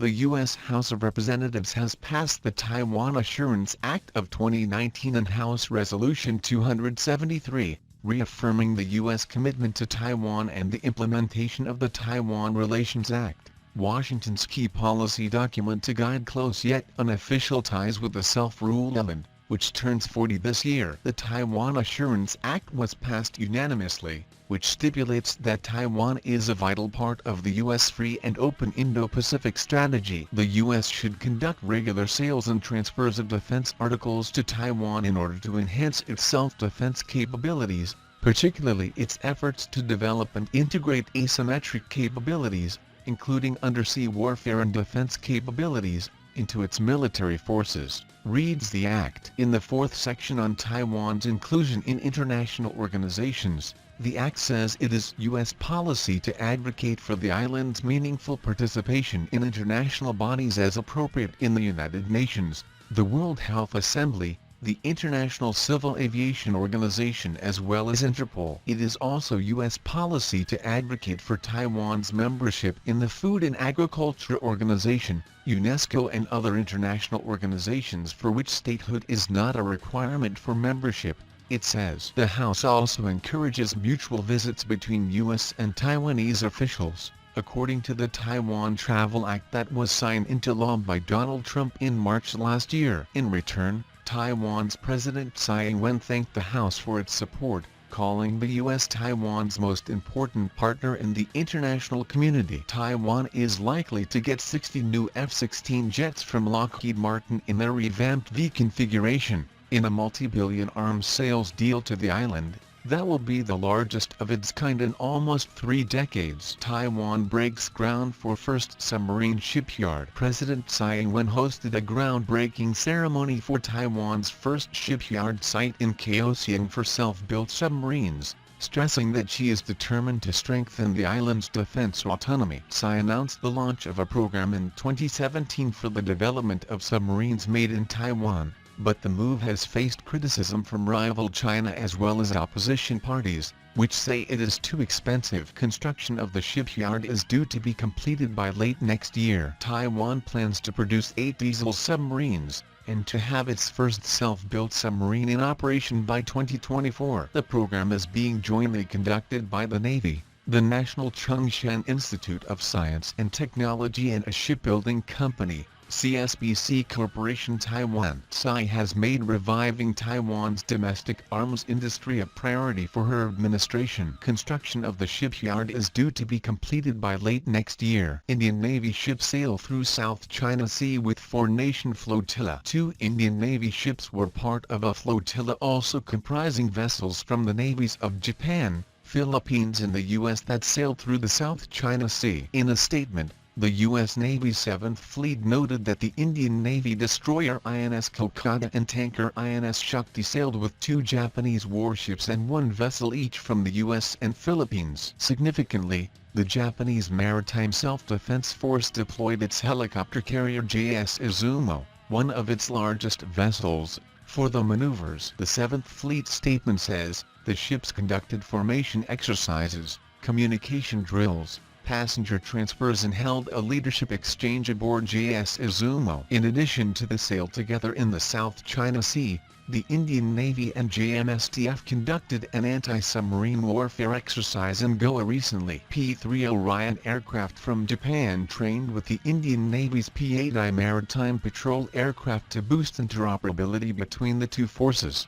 The U.S. House of Representatives has passed the Taiwan Assurance Act of 2019 and House Resolution 273, reaffirming the U.S. commitment to Taiwan and the implementation of the Taiwan Relations Act, Washington's key policy document to guide close yet unofficial ties with the self-ruled island, which turns 40 this year. The Taiwan Assurance Act was passed unanimously, which stipulates that Taiwan is a vital part of the U.S. free and open Indo-Pacific strategy. The U.S. should conduct regular sales and transfers of defense articles to Taiwan in order to enhance its self-defense capabilities, particularly its efforts to develop and integrate asymmetric capabilities, including undersea warfare and defense capabilities, into its military forces, reads the Act. In the fourth section on Taiwan's inclusion in international organizations, the Act says it is U.S. policy to advocate for the island's meaningful participation in international bodies as appropriate in the United Nations, the World Health Assembly, the International Civil Aviation Organization as well as Interpol. It is also U.S. policy to advocate for Taiwan's membership in the Food and Agriculture Organization, UNESCO and other international organizations for which statehood is not a requirement for membership. It says the House also encourages mutual visits between U.S. and Taiwanese officials, according to the Taiwan Travel Act that was signed into law by Donald Trump in March last year. In return, Taiwan's President Ing-wen thanked the House for its support, calling the U.S. Taiwan's most important partner in the international community. Taiwan is likely to get 60 new F-16 jets from Lockheed Martin in their revamped V configuration, in a multi-billion arms sales deal to the island. That will be the largest of its kind in almost 3 decades. Taiwan breaks ground for first submarine shipyard. President Tsai Ing-wen hosted a groundbreaking ceremony for Taiwan's first shipyard site in Kaohsiung for self-built submarines, stressing that she is determined to strengthen the island's defense autonomy. Tsai announced the launch of a program in 2017 for the development of submarines made in Taiwan, but the move has faced criticism from rival China as well as opposition parties, which say it is too expensive. Construction of the shipyard is due to be completed by late next year. Taiwan plans to produce 8 diesel submarines, and to have its first self-built submarine in operation by 2024. The program is being jointly conducted by the Navy, the National Chung-Shan Institute of Science and Technology and a shipbuilding company, CSBC Corporation Taiwan. Tsai has made reviving Taiwan's domestic arms industry a priority for her administration. Construction of the shipyard is due to be completed by late next year. Indian Navy ships sail through South China Sea with four-nation flotilla. 2 Indian Navy ships were part of a flotilla also comprising vessels from the navies of Japan, Philippines and the U.S. that sailed through the South China Sea. In a statement, the U.S. Navy's 7th Fleet noted that the Indian Navy destroyer INS Kolkata and tanker INS Shakti sailed with 2 Japanese warships and 1 vessel each from the U.S. and Philippines. Significantly, the Japanese Maritime Self-Defense Force deployed its helicopter carrier JS Izumo, one of its largest vessels, for the maneuvers. The 7th Fleet statement says, the ships conducted formation exercises, communication drills, passenger transfers and held a leadership exchange aboard JS Izumo. In addition to the sail together in the South China Sea, the Indian Navy and JMSTF conducted an anti-submarine warfare exercise in Goa recently. P-3 Orion aircraft from Japan trained with the Indian Navy's P-8I maritime patrol aircraft to boost interoperability between the 2 forces.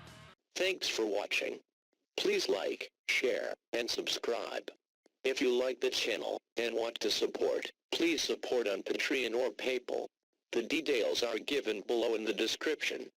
Thanks for watching. Please like, share, and subscribe. If you like the channel and want to support, please support on Patreon or PayPal. The details are given below in the description.